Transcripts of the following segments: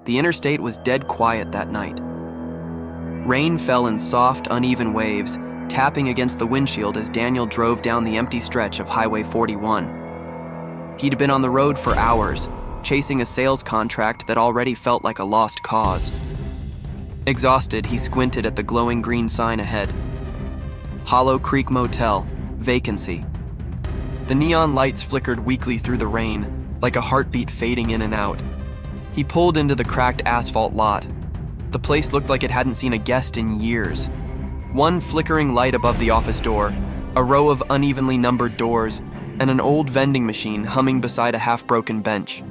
The interstate was dead quiet that night. Rain fell in soft, uneven waves, tapping against the windshield as Daniel drove down the empty stretch of Highway 41. He'd been on the road for hours, chasing a sales contract that already felt like a lost cause. Exhausted, he squinted at the glowing green sign ahead. Hollow Creek Motel, vacancy. The neon lights flickered weakly through the rain, like a heartbeat fading in and out. He pulled into the cracked asphalt lot. The place looked like it hadn't seen a guest in years. One flickering light above the office door, a row of unevenly numbered doors, and an old vending machine humming beside a half-broken bench.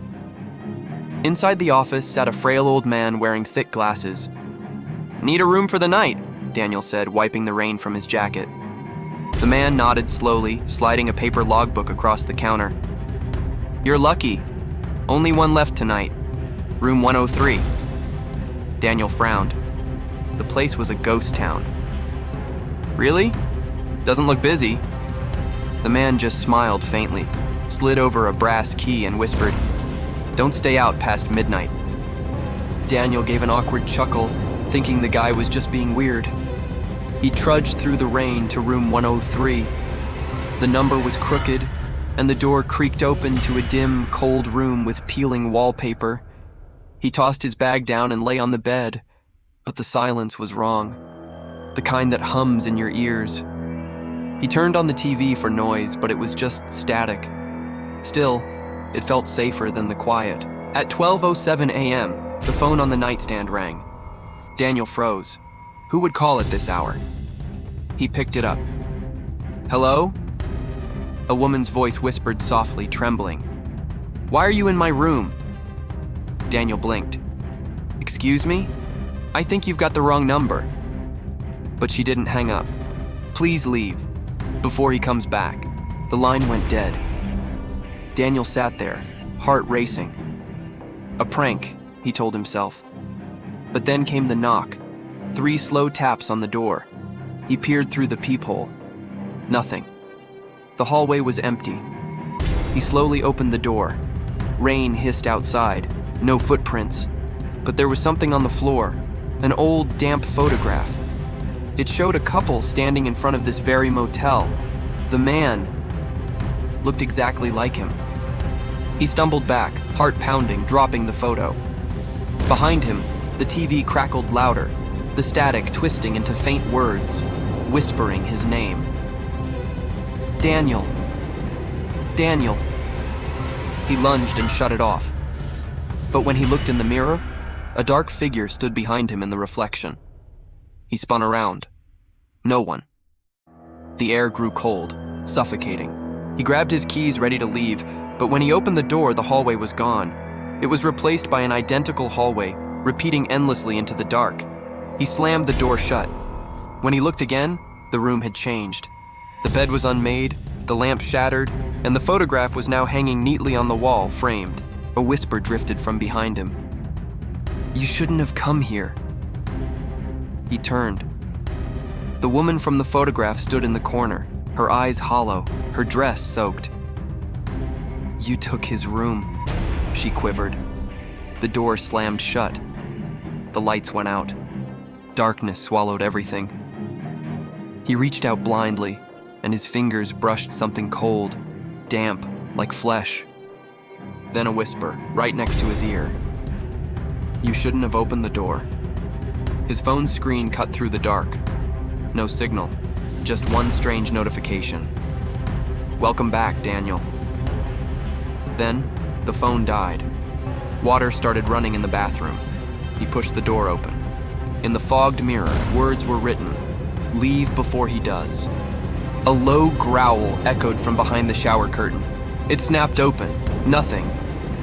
Inside the office sat a frail old man wearing thick glasses. "Need a room for the night," Daniel said, wiping the rain from his jacket. The man nodded slowly, sliding a paper logbook across the counter. "You're lucky. Only one left tonight. Room 103. Daniel frowned. The place was a ghost town. "Really? Doesn't look busy." The man just smiled faintly, slid over a brass key and whispered, "Don't stay out past midnight." Daniel gave an awkward chuckle, thinking the guy was just being weird. He trudged through the rain to room 103. The number was crooked, and the door creaked open to a dim, cold room with peeling wallpaper. He tossed his bag down and lay on the bed, but the silence was wrong, the kind that hums in your ears. He turned on the TV for noise, but it was just static. Still, it felt safer than the quiet. At 12:07 a.m., the phone on the nightstand rang. Daniel froze. Who would call at this hour? He picked it up. "Hello?" A woman's voice whispered softly, trembling. "Why are you in my room?" Daniel blinked. "Excuse me? I think you've got the wrong number." But she didn't hang up. "Please leave, before he comes back." The line went dead. Daniel sat there, heart racing. A prank, he told himself. But then came the knock, 3 slow taps on the door. He peered through the peephole. Nothing. The hallway was empty. He slowly opened the door. Rain hissed outside, no footprints. But there was something on the floor, an old, damp photograph. It showed a couple standing in front of this very motel. The man looked exactly like him. He stumbled back, heart pounding, dropping the photo. Behind him, the TV crackled louder, the static twisting into faint words, whispering his name. "Daniel. Daniel." He lunged and shut it off. But when he looked in the mirror, a dark figure stood behind him in the reflection. He spun around. No one. The air grew cold, suffocating. He grabbed his keys ready to leave, but when he opened the door, the hallway was gone. It was replaced by an identical hallway, repeating endlessly into the dark. He slammed the door shut. When he looked again, the room had changed. The bed was unmade, the lamp shattered, and the photograph was now hanging neatly on the wall, framed. A whisper drifted from behind him. "You shouldn't have come here." He turned. The woman from the photograph stood in the corner, her eyes hollow, her dress soaked. "You took his room," she quivered. The door slammed shut. The lights went out. Darkness swallowed everything. He reached out blindly, and his fingers brushed something cold, damp, like flesh. Then a whisper, right next to his ear. "You shouldn't have opened the door." His phone screen cut through the dark. No signal, just one strange notification. "Welcome back, Daniel." Then, the phone died. Water started running in the bathroom. He pushed the door open. In the fogged mirror, words were written, "Leave before he does." A low growl echoed from behind the shower curtain. It snapped open, nothing,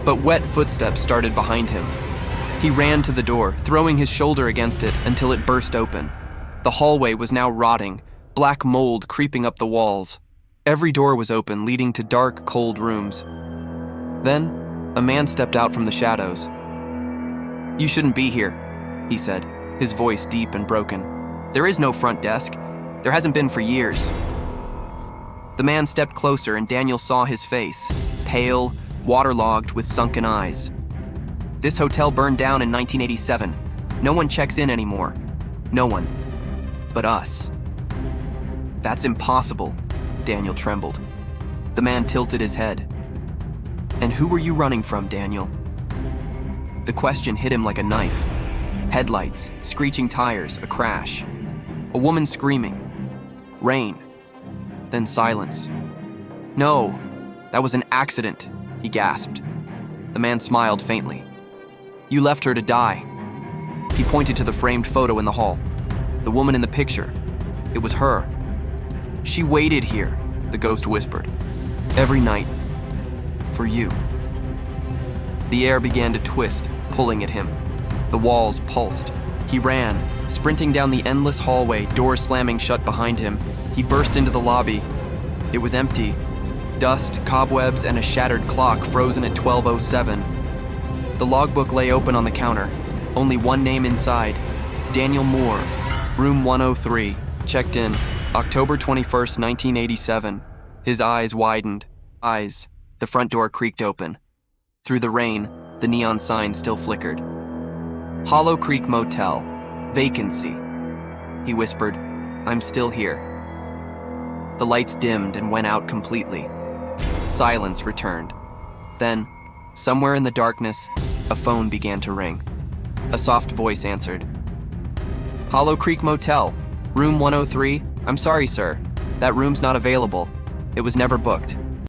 but wet footsteps started behind him. He ran to the door, throwing his shoulder against it until it burst open. The hallway was now rotting, black mold creeping up the walls. Every door was open, leading to dark, cold rooms. Then, a man stepped out from the shadows. "You shouldn't be here," he said, his voice deep and broken. "There is no front desk. There hasn't been for years." The man stepped closer and Daniel saw his face, pale, waterlogged with sunken eyes. This hotel burned down in 1987. No one checks in anymore. No one. But us. That's impossible, Daniel trembled. The man tilted his head. And who were you running from, Daniel? The question hit him like a knife. Headlights, screeching tires, a crash. A woman screaming. Rain. Then silence. No, that was an accident, he gasped. The man smiled faintly. You left her to die. He pointed to the framed photo in the hall. The woman in the picture. It was her. She waited here, the ghost whispered. Every night. For you. The air began to twist, pulling at him. The walls pulsed. He ran, sprinting down the endless hallway, doors slamming shut behind him. He burst into the lobby. It was empty. Dust, cobwebs, and a shattered clock frozen at 12:07. The logbook lay open on the counter. Only one name inside. Daniel Moore, room 103, checked in, October 21st, 1987. His eyes widened. The front door creaked open. Through the rain, the neon sign still flickered. Hollow Creek Motel. Vacancy. He whispered, I'm still here. The lights dimmed and went out completely. Silence returned. Then, somewhere in the darkness, a phone began to ring. A soft voice answered. Hollow Creek Motel, room 103. I'm sorry, sir. That room's not available. It was never booked.